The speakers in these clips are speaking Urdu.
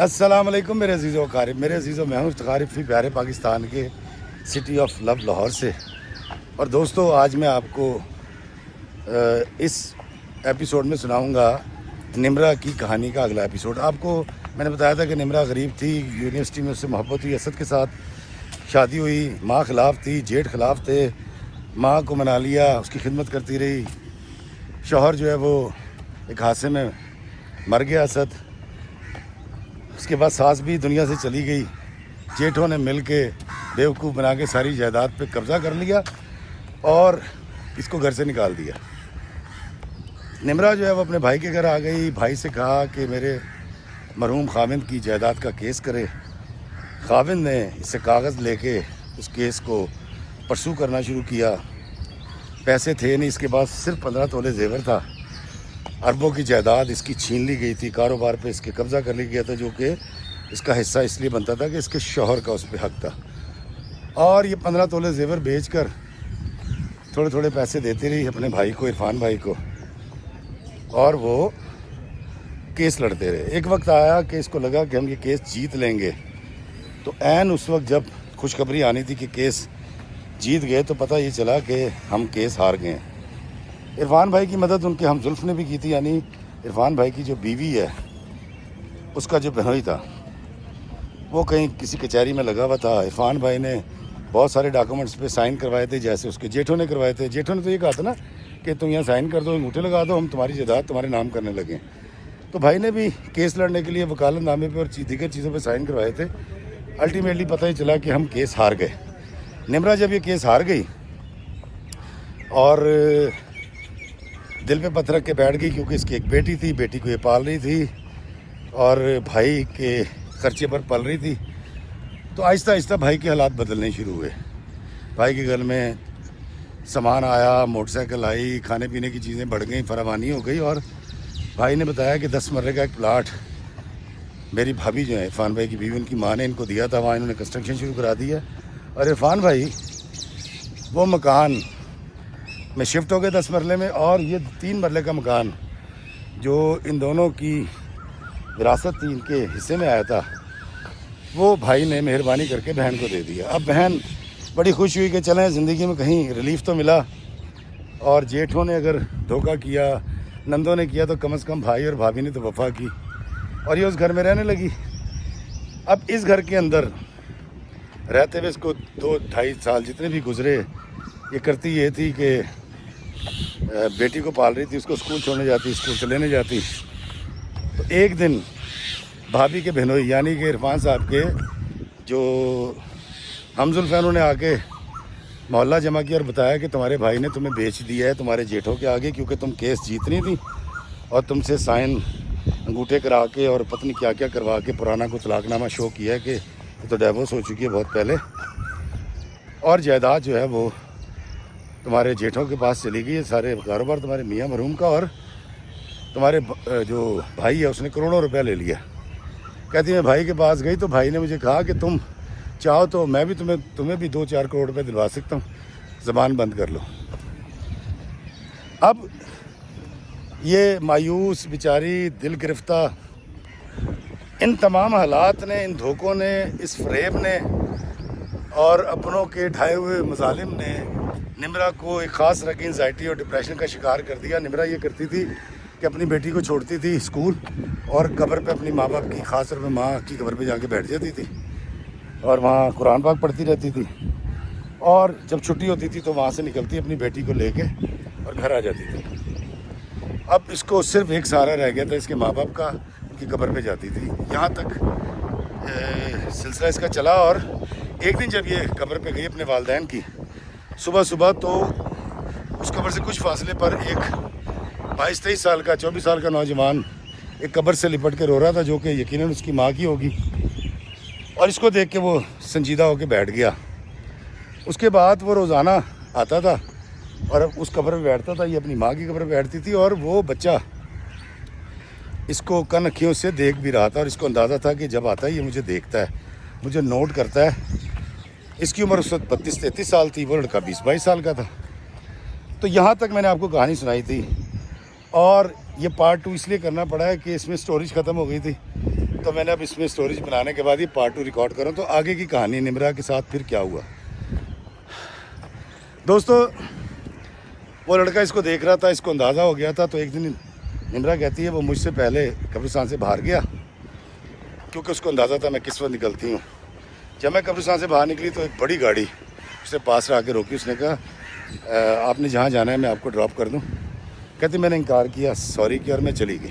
السلام علیکم میرے عزیز و اقارب، میرے عزیز و میں ہوں افتخار فی پیارے پاکستان کے سٹی آف لو لاہور سے۔ اور دوستو، آج میں آپ کو اس ایپیسوڈ میں سناؤں گا نمرہ کی کہانی کا اگلا ایپیسوڈ۔ آپ کو میں نے بتایا تھا کہ نمرہ غریب تھی، یونیورسٹی میں اس سے محبت ہوئی، اسد کے ساتھ شادی ہوئی، ماں خلاف تھی، جیٹھ خلاف تھے، ماں کو منا لیا، اس کی خدمت کرتی رہی۔ شوہر جو ہے وہ ایک حادثے میں مر گیا اسد، اس کے بعد ساس بھی دنیا سے چلی گئی۔ جیٹھوں نے مل کے بیوقوف بنا کے ساری جائیداد پہ قبضہ کر لیا اور اس کو گھر سے نکال دیا۔ نمرہ جو ہے وہ اپنے بھائی کے گھر آ گئی، بھائی سے کہا کہ میرے مرحوم خاوند کی جائیداد کا کیس کرے۔ خاوند نے اس سے کاغذ لے کے اس کیس کو پرسو کرنا شروع کیا۔ پیسے تھے نہیں، اس کے پاس صرف 15 تولے زیور تھا۔ اربوں کی جائیداد اس کی چھین لی گئی تھی، کاروبار پہ اس کے قبضہ کر لی گیا تھا، جو کہ اس کا حصہ اس لیے بنتا تھا کہ اس کے شوہر کا اس پہ حق تھا۔ اور یہ 15 تولے زیور بیچ کر تھوڑے تھوڑے پیسے دیتی رہی اپنے بھائی کو، عرفان بھائی کو، اور وہ کیس لڑتے رہے۔ ایک وقت آیا کہ اس کو لگا کہ ہم یہ کیس جیت لیں گے، تو عین اس وقت جب خوشخبری آنی تھی کہ کیس جیت گئے تو پتہ یہ چلا کہ ہم کیس ہار گئے ہیں۔ عرفان بھائی کی مدد ان کے ہم زلف نے بھی کی تھی، یعنی عرفان بھائی کی جو بیوی ہے اس کا جو بہنوئی تھا وہ کہیں کسی کچہری میں لگا ہوا تھا۔ عرفان بھائی نے بہت سارے ڈاکومنٹس پہ سائن کروائے تھے، جیسے اس کے جیٹھوں نے کروائے تھے۔ جیٹھوں نے تو یہ کہا تھا نا کہ تم یہاں سائن کر دو، انگوٹھے لگا دو، ہم تمہاری جائیداد تمہارے نام کرنے لگیں۔ تو بھائی نے بھی کیس لڑنے کے لیے وکالت نامے پہ اور دیگر چیزوں پہ سائن کروائے تھے۔ الٹیمیٹلی پتہ ہی چلا کہ ہم کیس ہار گئے۔ نمرہ جب یہ کیس ہار گئی اور دل پہ پتھر رکھ کے بیٹھ گئی، کیونکہ اس کی ایک بیٹی تھی، بیٹی کو یہ پال رہی تھی اور بھائی کے خرچے پر پل رہی تھی، تو آہستہ آہستہ بھائی کے حالات بدلنے شروع ہوئے۔ بھائی کے گھر میں سامان آیا، موٹر سائیکل آئی، کھانے پینے کی چیزیں بڑھ گئیں، فراوانی ہو گئی، اور بھائی نے بتایا کہ 10 مرلے کا ایک پلاٹ میری بھابھی جو ہے عرفان بھائی کی بیوی، ان کی ماں نے ان کو دیا تھا، وہاں انہوں نے کنسٹرکشن شروع کرا دی ہے، اور عرفان بھائی وہ مکان میں شفٹ ہو گئے 10 مرلے میں، اور یہ 3 مرلے کا مکان جو ان دونوں کی وراثت تھی، ان کے حصے میں آیا تھا، وہ بھائی نے مہربانی کر کے بہن کو دے دیا۔ اب بہن بڑی خوش ہوئی کہ چلیں زندگی میں کہیں ریلیف تو ملا، اور جیٹھوں نے اگر دھوکہ کیا، نندوں نے کیا، تو کم از کم بھائی اور بھابھی نے تو وفا کی، اور یہ اس گھر میں رہنے لگی۔ اب اس گھر کے اندر رہتے ہوئے اس کو 2-2.5 سال جتنے بھی گزرے، یہ کرتی یہ تھی کہ بیٹی کو پال رہی تھی، اس کو اسکول چھوڑنے جاتی، اسکول سے لینے جاتی۔ تو ایک دن بھابھی کے بہنوئی یعنی کہ عرفان صاحب کے جو ہمزلف ہیں، انہوں نے آ کے محلہ جمع کیا اور بتایا کہ تمہارے بھائی نے تمہیں بیچ دیا ہے تمہارے جیٹھوں کے آگے، کیونکہ تم کیس جیتنی تھی اور تم سے سائن انگوٹھے کرا کے اور پتہ کیا کیا کروا کے پرانا کو طلاق نامہ شو کیا ہے کہ یہ تو ڈیورس ہو چکی ہے بہت پہلے، اور جائیداد جو ہے وہ تمہارے جیٹھوں کے پاس چلی گئی ہے، سارے کاروبار تمہارے میاں مرحوم کا، اور تمہارے جو بھائی ہے اس نے کروڑوں روپیہ لے لیا۔ کہتی میں بھائی کے پاس گئی تو بھائی نے مجھے کہا کہ تم چاہو تو میں بھی تمہیں بھی 2-4 کروڑ روپے دلوا سکتا ہوں، زبان بند کر لو۔ اب یہ مایوس بیچاری، دل گرفتہ، ان تمام حالات نے، ان دھوکوں نے، اس فریب نے اور اپنوں کے ڈھائے ہوئے مظالم نے نمرہ کو ایک خاص طرح کی انزائٹی اور ڈپریشن کا شکار کر دیا۔ نمرہ یہ کرتی تھی کہ اپنی بیٹی کو چھوڑتی تھی اسکول اور قبر پہ اپنی ماں باپ کی، خاص طور پہ ماں کی قبر پہ جا کے بیٹھ جاتی تھی اور وہاں قرآن پاک پڑھتی رہتی تھی، اور جب چھٹی ہوتی تھی تو وہاں سے نکلتی اپنی بیٹی کو لے کے اور گھر آ جاتی تھی۔ اب اس کو صرف ایک سہارا رہ گیا تھا اس کے ماں باپ کا، ان کی قبر پہ جاتی تھی۔ یہاں تک سلسلہ اس کا چلا، اور ایک دن جب یہ قبر پہ گئی اپنے والدین کی، صبح تو اس قبر سے کچھ فاصلے پر ایک 22-23 سال کا 24 سال کا نوجوان ایک قبر سے لپٹ کے رو رہا تھا، جو کہ یقیناً اس کی ماں کی ہوگی، اور اس کو دیکھ کے وہ سنجیدہ ہو کے بیٹھ گیا۔ اس کے بعد وہ روزانہ آتا تھا اور اس قبر پہ بیٹھتا تھا، یہ اپنی ماں کی قبر پہ بیٹھتی تھی، اور وہ بچہ اس کو کن اکھیوں سے دیکھ بھی رہا تھا، اور اس کو اندازہ تھا کہ جب آتا ہے یہ مجھے دیکھتا ہے، مجھے نوٹ کرتا ہے۔ اس کی عمر اس وقت 32-33 سال تھی، وہ لڑکا 20-22 سال کا تھا۔ تو یہاں تک میں نے آپ کو کہانی سنائی تھی، اور یہ پارٹ 2 اس لیے کرنا پڑا ہے کہ اس میں سٹوریج ختم ہو گئی تھی۔ تو میں نے اب اس میں اسٹوریج بنانے کے بعد یہ پارٹ 2 ریکارڈ کروں تو آگے کی کہانی نمرا کے ساتھ پھر کیا ہوا. دوستو وہ لڑکا اس کو دیکھ رہا تھا, اس کو اندازہ ہو گیا تھا. تو ایک دن نمرا کہتی ہے وہ مجھ سے پہلے قبرستان سے باہر گیا, کیونکہ اس کو اندازہ تھا میں کس وقت نکلتی ہوں. جب میں قبرستان سے باہر نکلی تو ایک بڑی گاڑی اس نے پاس آ کے روکی. اس نے کہا آپ نے جہاں جانا ہے میں آپ کو ڈراپ کر دوں. کہتی میں نے انکار کیا, سوری کیا, اور میں چلی گئی.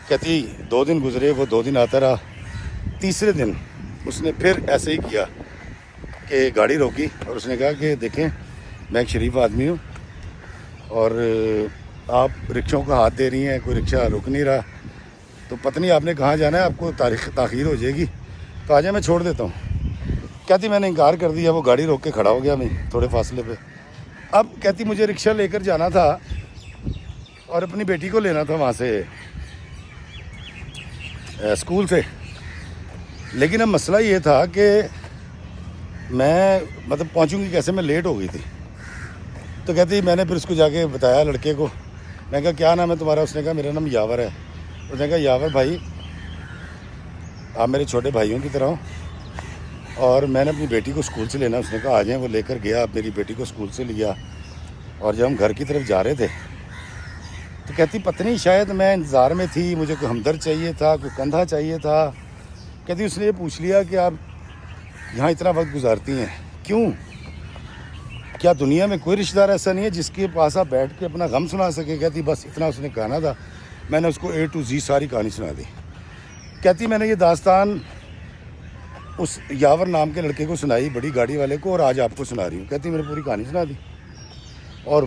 کہتی 2 دن گزرے, وہ 2 دن آتا رہا. تیسرے دن اس نے پھر ایسے ہی کیا کہ گاڑی روکی اور اس نے کہا کہ دیکھیں میں ایک شریف آدمی ہوں اور آپ رکشوں کا ہاتھ دے رہی ہیں, کوئی رکشہ رک نہیں رہا, تو پتہ نہیں آپ نے کہاں جانا ہے, آپ کو تاخیر ہو جائے گی, تو آ جائیں میں چھوڑ دیتا ہوں. کہتی میں نے انکار کر دیا. وہ گاڑی روک کے کھڑا ہو گیا میں تھوڑے فاصلے پہ. اب کہتی مجھے رکشہ لے کر جانا تھا اور اپنی بیٹی کو لینا تھا وہاں سے اسکول سے, لیکن اب مسئلہ یہ تھا کہ میں پہنچوں گی کیسے, میں لیٹ ہو گئی تھی. تو کہتی میں نے پھر اس کو جا کے بتایا لڑکے کو. میں کہا کیا نام ہے تمہارا؟ اس نے کہا میرا نام یاور ہے. اس نے کہا یاور بھائی آپ میرے چھوٹے بھائیوں کی طرح ہو اور میں نے اپنی بیٹی کو اسکول سے لینا. اس نے کہا آ جائیں. وہ لے کر گیا, میری بیٹی کو اسکول سے لیا, اور جب ہم گھر کی طرف جا رہے تھے تو کہتی پتہ نہیں شاید میں انتظار میں تھی, مجھے کوئی ہمدرد چاہیے تھا, کوئی کندھا چاہیے تھا. کہتی اس نے یہ پوچھ لیا کہ آپ یہاں اتنا وقت گزارتی ہیں کیوں؟ کیا دنیا میں کوئی رشتہ دار ایسا نہیں ہے جس کے پاس آپ بیٹھ کے اپنا غم سنا سکے؟ کہتی بس اتنا اس نے کہنا تھا. میں نے اس کو A to Z ساری کہانی سنا دی. کہتی میں نے یہ داستان اس یاور نام کے لڑکے کو سنائی, بڑی گاڑی والے کو, اور آج آپ کو سنا رہی ہوں. کہتی میں نے پوری کہانی سنا دی اور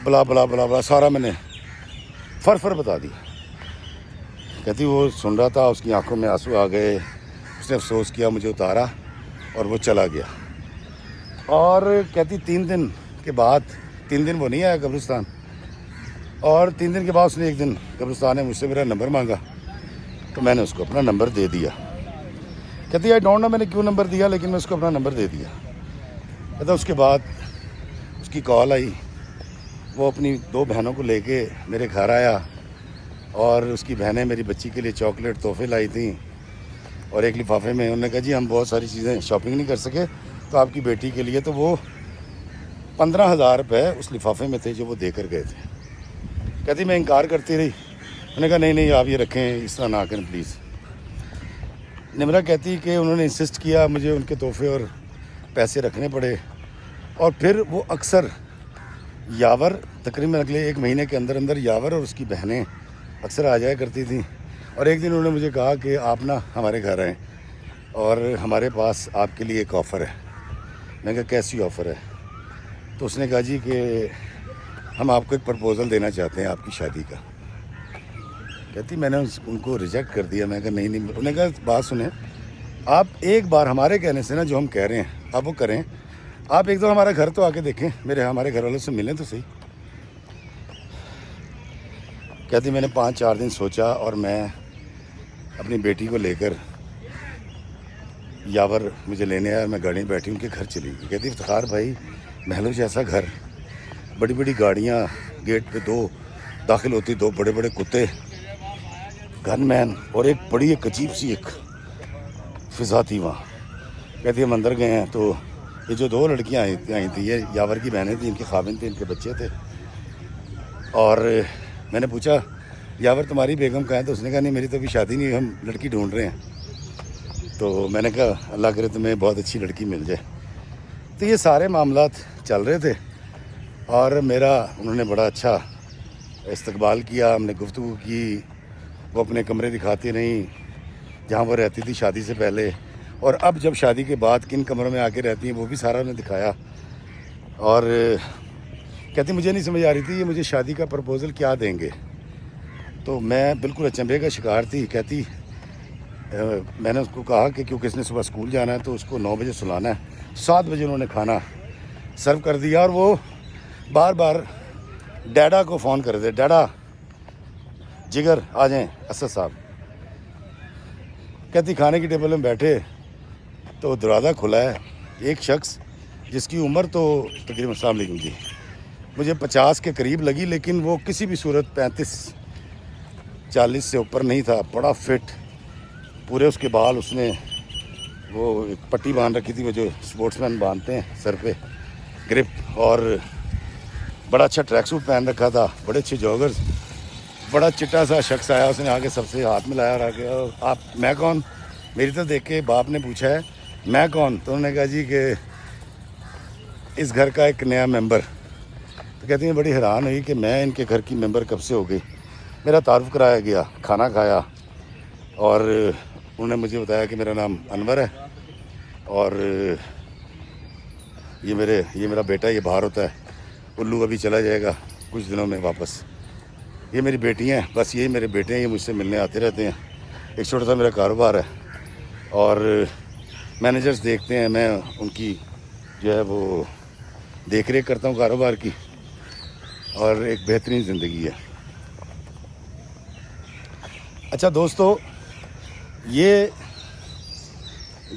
بلا بلا بلا بلا سارا میں نے فر بتا دی. کہتی وہ سن رہا تھا, اس کی آنکھوں میں آنسو آ گئے, اس نے افسوس کیا, مجھے اتارا اور وہ چلا گیا. اور کہتی 3 دن کے بعد, 3 دن وہ نہیں آیا قبرستان, اور 3 دن کے بعد اس نے ایک دن قبرستان نے مجھ سے میرا نمبر مانگا تو میں نے اس کو اپنا نمبر دے دیا. کہتی آئی ڈونٹ نو میں نے کیوں نمبر دیا, لیکن میں اس کو اپنا نمبر دے دیا. کہتا اس کے بعد اس کی کال آئی, وہ اپنی 2 بہنوں کو لے کے میرے گھر آیا, اور اس کی بہنیں میری بچی کے لیے چاکلیٹ تحفے لائی تھیں, اور ایک لفافے میں انہوں نے کہا جی ہم بہت ساری چیزیں شاپنگ نہیں کر سکے تو آپ کی بیٹی کے لیے, تو وہ 15,000 روپے اس لفافے میں تھے جو وہ دے کر گئے تھے. کہتی میں انکار کرتی رہی. میں نے کہا نہیں آپ یہ رکھیں, اس طرح نہ کریں پلیز. نمرا کہتی کہ انہوں نے انسسٹ کیا, مجھے ان کے تحفے اور پیسے رکھنے پڑے, اور پھر وہ اکثر یاور تقریباً اگلے 1 مہینے کے اندر یاور اور اس کی بہنیں اکثر آ جایا کرتی تھیں. اور ایک دن انہوں نے مجھے کہا کہ آپ نا ہمارے گھر آئیں اور ہمارے پاس آپ کے لیے ایک آفر ہے. میں نے کہا کیسی آفر ہے؟ تو اس نے کہا جی کہ ہم آپ کو ایک پرپوزل دینا چاہتے ہیں آپ کی شادی کا. کہتی میں نے ان کو ریجیکٹ کر دیا. میں نے کہا نہیں. انہوں نے کہا بات سنیں, آپ ایک بار ہمارے کہنے سے نا جو ہم کہہ رہے ہیں آپ وہ کریں, آپ ایک دو ہمارا گھر تو آ کے دیکھیں, ہمارے گھر والوں سے ملیں تو صحیح. کہتی میں نے 5-4 دن سوچا اور میں اپنی بیٹی کو لے کر, یاور مجھے لینے آیا, میں گاڑی میں بیٹھی ان کے گھر چلی گئی. کہتی افتخار بھائی محلوں جیسا گھر, بڑی بڑی گاڑیاں, گیٹ پہ 2 داخل ہوتی, 2 بڑے بڑے کتے, گن مین, اور ایک بڑی ایک عجیب سی ایک فضا تھی وہاں. کہتی ہم اندر گئے ہیں تو یہ جو 2 لڑکیاں آئی تھیں یہ یاور کی بہنیں تھیں, ان کے خاوند تھے, ان کے بچے تھے. اور میں نے پوچھا یاور تمہاری بیگم کہاں ہے؟ تو اس نے کہا نہیں میری تو ابھی شادی نہیں, ہم لڑکی ڈھونڈ رہے ہیں. تو میں نے کہا اللہ کرے تمہیں بہت اچھی لڑکی مل جائے. تو یہ سارے معاملات چل رہے تھے اور میرا انہوں نے بڑا اچھا استقبال کیا. ہم نے گفتگو کی, وہ اپنے کمرے دکھاتی رہیں جہاں وہ رہتی تھی شادی سے پہلے, اور اب جب شادی کے بعد کن کمروں میں آ کے رہتی ہیں وہ بھی سارا انہیں دکھایا. اور کہتی مجھے نہیں سمجھ آ رہی تھی یہ مجھے شادی کا پرپوزل کیا دیں گے, تو میں بالکل اچنبھے کا شکار تھی. کہتی میں نے اس کو کہا کہ کیونکہ اس نے صبح اسکول جانا ہے تو اس کو 9 بجے سلانا ہے. 7 بجے انہوں نے کھانا سرو کر دیا, اور وہ بار بار ڈیڈا کو فون کر دے, ڈیڈا جگر آ جائیں اسد صاحب. کہتی کھانے کی ٹیبل میں بیٹھے تو دروازہ کھلا ہے, ایک شخص جس کی عمر تو تقریباً السلام علیکم جی مجھے 50 کے قریب لگی, لیکن وہ کسی بھی صورت 35 40 سے اوپر نہیں تھا, بڑا فٹ, پورے اس کے بال اس نے وہ ایک پٹی باندھ رکھی تھی, وہ جو اسپورٹس مین باندھتے ہیں سر پہ گرپ, اور بڑا اچھا ٹریک سوٹ پہن رکھا تھا, بڑے اچھے جاگرز. بڑا چٹا سا شخص آیا, اس نے آگے سب سے ہاتھ ملایا اور آگے آپ میں کون, میری تو دیکھ کے باپ نے پوچھا ہے میں کون, تو انہوں نے کہا جی کہ اس گھر کا ایک نیا ممبر. تو کہتی ہیں بڑی حیران ہوئی کہ میں ان کے گھر کی ممبر کب سے ہو گئی. میرا تعارف کرایا گیا, کھانا کھایا, اور انہوں نے مجھے بتایا کہ میرا نام انور ہے, اور یہ میرا بیٹا یہ باہر ہوتا ہے, الو ابھی چلا جائے گا کچھ دنوں میں واپس. یہ میری بیٹی ہیں, بس یہی میرے بیٹے ہیں, یہ مجھ سے ملنے آتے رہتے ہیں. ایک چھوٹا سا میرا کاروبار ہے, اور مینیجرز دیکھتے ہیں, میں ان کی جو ہے وہ دیکھ ریکھ کرتا ہوں کاروبار کی, اور ایک بہترین زندگی ہے. اچھا دوستو, یہ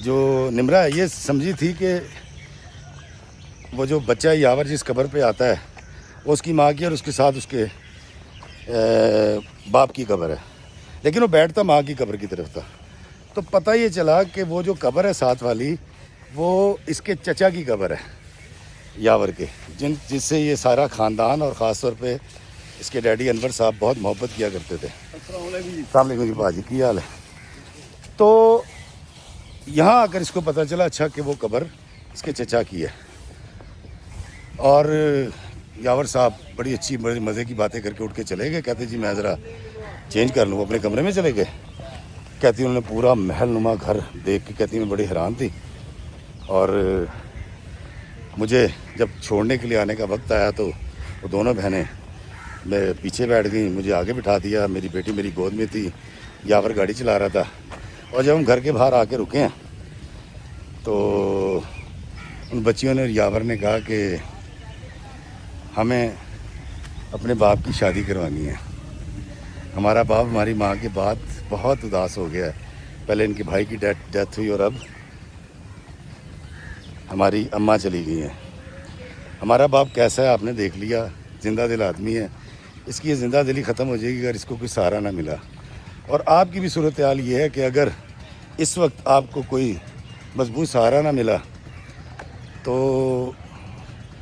جو نمرا ہے یہ سمجھی تھی کہ وہ جو بچہ یاور جس قبر پہ آتا ہے وہ اس کی ماں کی اور اس کے ساتھ اس کے باپ کی قبر ہے, لیکن وہ بیٹھتا ماں کی قبر کی طرف تھا. تو پتہ یہ چلا کہ وہ جو قبر ہے ساتھ والی وہ اس کے چچا کی قبر ہے یاور کے, جس سے یہ سارا خاندان اور خاص طور پہ اس کے ڈیڈی انور صاحب بہت محبت کیا کرتے تھے. السلام علیکم جی باجی, کی حال ہے؟ تو یہاں آ کر اس کو پتہ چلا اچھا کہ وہ قبر اس کے چچا کی ہے. اور یاور صاحب بڑی اچھی بڑی مزے کی باتیں کر کے اٹھ کے چلے گئے. کہتے جی میں ذرا چینج کر لوں, اپنے کمرے میں چلے گئے. کہتی انہوں نے پورا محل نما گھر دیکھ کے کہتی میں بڑی حیران تھی, اور مجھے جب چھوڑنے کے لیے آنے کا وقت آیا تو وہ دونوں بہنیں میں پیچھے بیٹھ گئیں, مجھے آگے بٹھا دیا. میری بیٹی میری گود میں تھی, یاور گاڑی چلا رہا تھا. اور جب ہم گھر کے باہر آ کے رکے ہیں تو ان بچیوں نے اور یاور نے کہا کہ ہمیں اپنے باپ کی شادی کروانی ہے. ہمارا باپ ہماری ماں کے بعد بہت اداس ہو گیا ہے. پہلے ان کے بھائی کی ڈیتھ ہوئی اور اب ہماری اماں چلی گئی ہیں. ہمارا باپ کیسا ہے آپ نے دیکھ لیا, زندہ دل آدمی ہے. اس کی یہ زندہ دلی ختم ہو جائے گی اگر اس کو کوئی سہارا نہ ملا. اور آپ کی بھی صورتحال یہ ہے کہ اگر اس وقت آپ کو کوئی مضبوط سہارا نہ ملا تو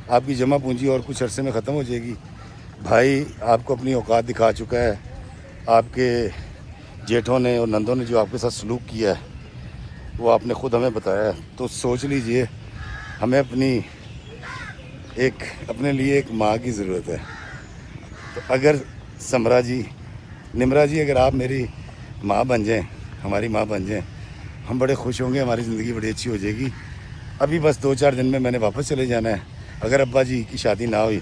آپ کی جمع پونجی اور کچھ عرصے میں ختم ہو جائے گی. بھائی آپ کو اپنی اوقات دکھا چکا ہے, آپ کے جیٹھوں نے اور نندوں نے جو آپ کے ساتھ سلوک کیا ہے وہ آپ نے خود ہمیں بتایا ہے. تو سوچ لیجئے, ہمیں اپنے لیے ایک ماں کی ضرورت ہے. تو اگر نمرا جی اگر آپ میری ماں بن جائیں, ہماری ماں بن جائیں, ہم بڑے خوش ہوں گے, ہماری زندگی بڑی اچھی ہو جائے گی. ابھی بس 2-4 دن میں نے واپس چلے جانا ہے. اگر ابا جی کی شادی نہ ہوئی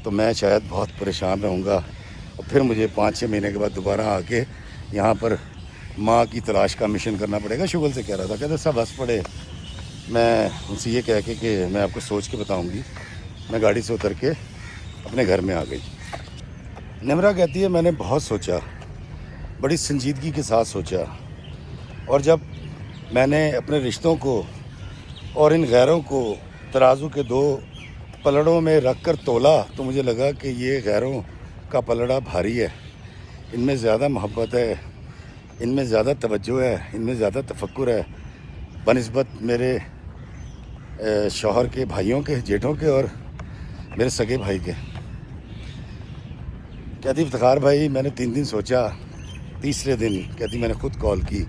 تو میں شاید بہت پریشان رہوں گا, اور پھر مجھے 5-6 مہینے کے بعد دوبارہ آ کے یہاں پر ماں کی تلاش کا مشن کرنا پڑے گا. شغل سے کہہ رہا تھا, کہتے سب ہنس پڑے. میں ان سے یہ کہہ کے کہ میں آپ کو سوچ کے بتاؤں گی, میں گاڑی سے اتر کے اپنے گھر میں آ گئی. نمرا کہتی ہے میں نے بہت سوچا, بڑی سنجیدگی کے ساتھ سوچا, اور جب میں نے اپنے رشتوں کو اور ان غیروں کو ترازو کے 2 پلڑوں میں رکھ کر تولا تو مجھے لگا کہ یہ غیروں کا پلڑا بھاری ہے. ان میں زیادہ محبت ہے, ان میں زیادہ توجہ ہے, ان میں زیادہ تفکر ہے بنسبت میرے شوہر کے بھائیوں کے, جیٹھوں کے اور میرے سگے بھائی کے. کہتی افتخار بھائی میں نے 3 دن سوچا, تیسرے دن کہتی میں نے خود کال کی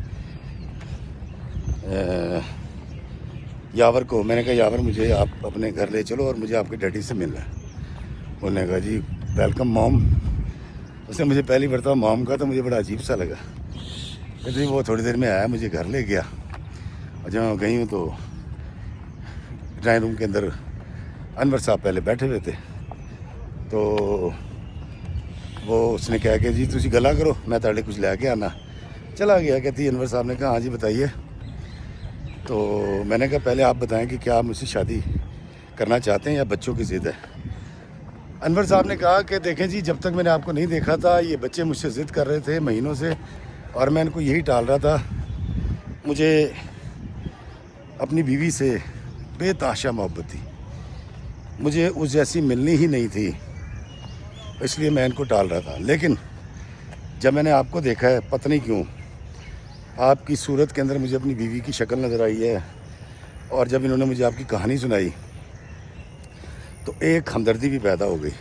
یاور کو. میں نے کہا یاور مجھے آپ اپنے گھر لے چلو اور مجھے آپ کے ڈیڈی سے ملنا ہے. انہوں نے کہا جی ویلکم موم. اس نے مجھے پہلی مرتبہ موم کہا تو مجھے بڑا عجیب سا لگا. کہتی وہ تھوڑی دیر میں آیا, مجھے گھر لے گیا, اور جب میں گئی ہوں تو ڈرائنگ روم کے اندر انور صاحب پہلے بیٹھے ہوئے تھے. تو وہ اس نے کہا کہ جی تسی گلا کرو, میں تاڑے کچھ لے کے آنا. چلا گیا. کہتی انور صاحب نے کہا ہاں جی بتائیے. تو میں نے کہا پہلے آپ بتائیں کہ کیا آپ مجھ سے شادی کرنا چاہتے ہیں یا بچوں کی ضد ہے. انور صاحب نے کہا کہ دیکھیں جی جب تک میں نے آپ کو نہیں دیکھا تھا یہ بچے مجھ سے ضد کر رہے تھے مہینوں سے, اور میں ان کو یہی ٹال رہا تھا. مجھے اپنی بیوی سے بے تحاشا محبت تھی, مجھے اس جیسی ملنی ہی نہیں تھی, اس لیے میں ان کو ٹال رہا تھا. لیکن جب میں نے آپ کو دیکھا ہے پتہ نہیں کیوں آپ کی صورت کے اندر مجھے اپنی بیوی کی شکل نظر آئی ہے، اور جب انہوں نے مجھے آپ کی کہانی سنائی تو ایک ہمدردی بھی پیدا ہو گئی.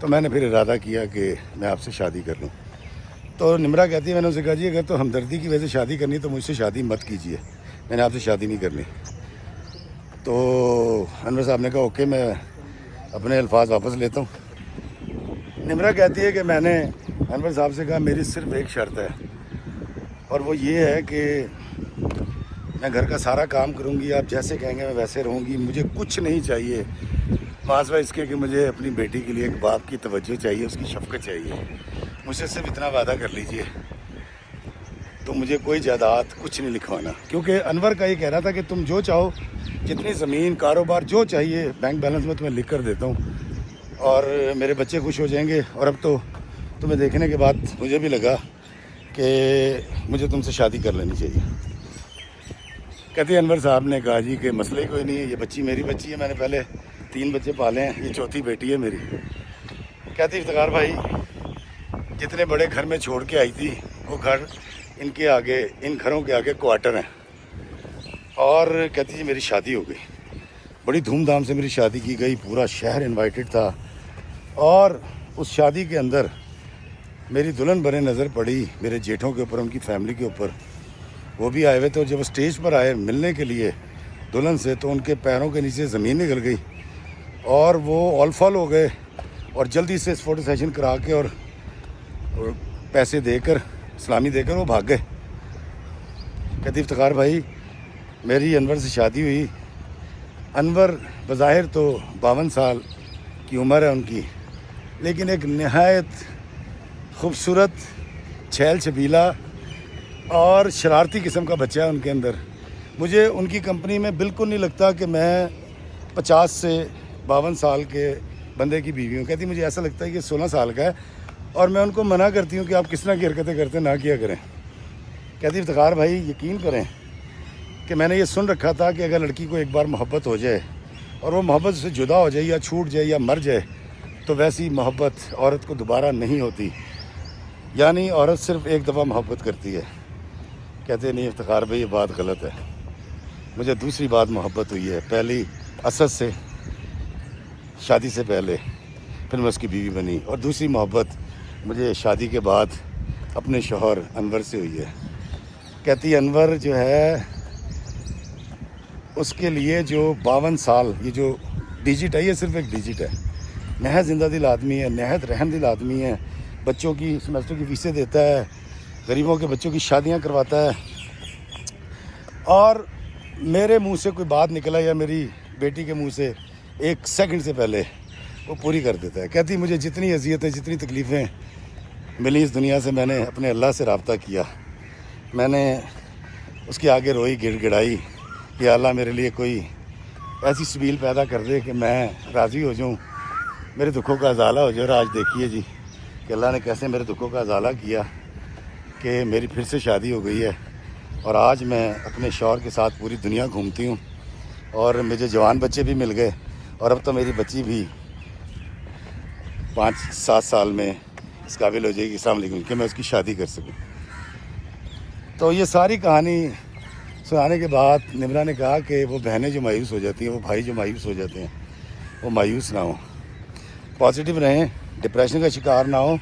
تو میں نے پھر ارادہ کیا کہ میں آپ سے شادی کر لوں. تو نمرہ کہتی ہے، میں نے اسے کہا جی اگر تو ہمدردی کی وجہ سے شادی کرنی تو مجھ سے شادی مت کیجیے، میں نے آپ سے شادی نہیں کرنی. تو انور صاحب نے کہا اوکے، میں اپنے الفاظ واپس لیتا ہوں. نمرہ کہتی ہے کہ میں نے انور صاحب سے کہا میری صرف ایک شرط ہے، اور وہ یہ ہے کہ میں گھر کا سارا کام کروں گی، آپ جیسے کہیں گے میں ویسے رہوں گی، مجھے کچھ نہیں چاہیے ماضوہ اس کے کہ مجھے اپنی بیٹی کے لیے ایک باپ کی توجہ چاہیے، اس کی شفقت چاہیے. مجھ سے صرف اتنا وعدہ کر لیجئے، تو مجھے کوئی جائیداد کچھ نہیں لکھوانا. کیونکہ انور کا یہ کہہ رہا تھا کہ تم جو چاہو، جتنی زمین کاروبار جو چاہیے بینک بیلنس میں تمہیں لکھ کر دیتا ہوں، اور میرے بچے خوش ہو جائیں گے. اور اب تو تمہیں دیکھنے کے بعد مجھے بھی لگا کہ مجھے تم سے شادی کر لینی چاہیے. کہتی ہے انور صاحب نے کہا جی کہ مسئلہ ہی کوئی نہیں ہے، یہ بچی میری بچی ہے، میں نے پہلے 3 بچے پالے ہیں، یہ 4تھی بیٹی ہے میری. کہتی افتخار بھائی جتنے بڑے گھر میں چھوڑ کے آئی تھی وہ گھر ان کے آگے، ان گھروں کے آگے کوارٹر ہیں. اور کہتی جی میری شادی ہو گئی، بڑی دھوم دھام سے میری شادی کی گئی، پورا شہر انوائٹڈ تھا. اور اس شادی کے اندر میری دلہن برے نظر پڑی میرے جیٹھوں کے اوپر، ان کی فیملی کے اوپر. وہ بھی آئے ہوئے تھے، اور جب اسٹیج پر آئے ملنے کے لیے دلہن سے تو ان کے پیروں کے نیچے زمین نکل گئی، اور وہ آل فال ہو گئے، اور جلدی سے فوٹو سیشن کرا کے اور پیسے دے کر، اسلامی دے کر وہ بھاگ گئے. کہتی افتخار بھائی میری انور سے شادی ہوئی. انور بظاہر تو 52 سال کی عمر ہے ان کی، لیکن ایک نہایت خوبصورت، چھیل چھبیلا اور شرارتی قسم کا بچہ ہے ان کے اندر. مجھے ان کی کمپنی میں بالکل نہیں لگتا کہ میں 50 سے 52 سال کے بندے کی بیوی ہوں. کہتی مجھے ایسا لگتا ہے کہ 16 سال کا ہے، اور میں ان کو منع کرتی ہوں کہ آپ کس طرح کی حرکتیں کرتے نہ کیا کریں. کہتی افتخار بھائی یقین کریں کہ میں نے یہ سن رکھا تھا کہ اگر لڑکی کو ایک بار محبت ہو جائے اور وہ محبت سے جدا ہو جائے یا چھوٹ جائے یا مر جائے تو ویسی محبت عورت کو دوبارہ نہیں ہوتی، یعنی عورت صرف ایک دفعہ محبت کرتی ہے. کہتے نہیں افتخار بھائی یہ بات غلط ہے، مجھے دوسری بات محبت ہوئی ہے. پہلی اسد سے، شادی سے پہلے، پھر میں اس کی بیوی بنی، اور دوسری محبت مجھے شادی کے بعد اپنے شوہر انور سے ہوئی ہے. کہتی انور جو ہے اس کے لیے جو 52 سال، یہ جو ڈیجٹ ہے یہ صرف ایک ڈیجٹ ہے. نہایت زندہ دل آدمی ہے، نہایت رحم دل آدمی ہے. بچوں کی سیمسٹر کی فیسیں دیتا ہے، غریبوں کے بچوں کی شادیاں کرواتا ہے، اور میرے منہ سے کوئی بات نکلا یا میری بیٹی کے منہ سے 1 سیکنڈ سے پہلے وہ پوری کر دیتا ہے. کہتی مجھے جتنی اذیتیں، جتنی تکلیفیں ملی اس دنیا سے، میں نے اپنے اللہ سے رابطہ کیا. میں نے اس کے آگے روئی، گڑ گڑائی کہ اللہ میرے لیے کوئی ایسی سبیل پیدا کر دے کہ میں راضی ہو جاؤں، میرے دکھوں کا ازالہ ہو جائے. اور آج دیکھیے جی کہ اللہ نے کیسے میرے دکھوں کا ازالہ کیا کہ میری پھر سے شادی ہو گئی ہے، اور آج میں اپنے شوہر کے ساتھ پوری دنیا گھومتی ہوں، اور مجھے جوان بچے بھی مل گئے، اور اب تو میری بچی بھی 5-7 سال میں اس قابل ہو جائے گی، السلام علیکم، کہ میں اس کی شادی کر سکوں. تو یہ ساری کہانی سنانے کے بعد نمرہ نے کہا کہ وہ بہنیں جو مایوس ہو جاتی ہیں، وہ بھائی جو مایوس ہو جاتے ہیں، وہ مایوس نہ ہوں، پازیٹیو رہیں، ڈپریشن کا شکار نہ ہوں،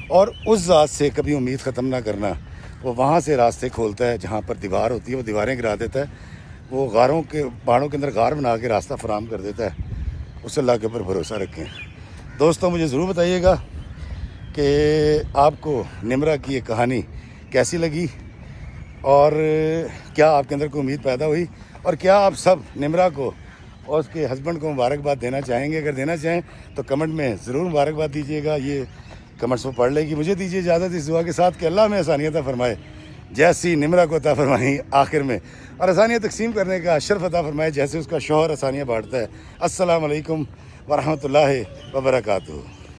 اور اس ذات سے کبھی امید ختم نہ کرنا. وہ وہاں سے راستے کھولتا ہے جہاں پر دیوار ہوتی ہے، وہ دیواریں گرا دیتا ہے. وہ غاروں کے، پہاڑوں کے اندر غار بنا کے راستہ فراہم کر دیتا ہے. اس اللہ کے اوپر بھروسہ رکھیں. دوستوں مجھے ضرور بتائیے گا کہ آپ کو نمرہ کی یہ کہانی کیسی لگی، اور کیا آپ کے اندر کوئی امید پیدا ہوئی، اور کیا آپ سب نمرہ کو اور اس کے ہسبینڈ کو مبارکباد دینا چاہیں گے. اگر دینا چاہیں تو کمنٹ میں ضرور مبارکباد دیجیے گا. یہ کمنٹس وہ پڑھ لے گی. مجھے دیجیے اجازت اس دعا کے ساتھ کہ اللہ میں آسانیت عطا فرمائے جیسی نمرہ کو عطا فرمائیں آخر میں، اور آسانیاں تقسیم کرنے کا شرف عطا فرمائے جیسے اس کا شوہر آسانیاں بانٹتا ہے. السلام علیکم ورحمۃ اللہ وبرکاتہ.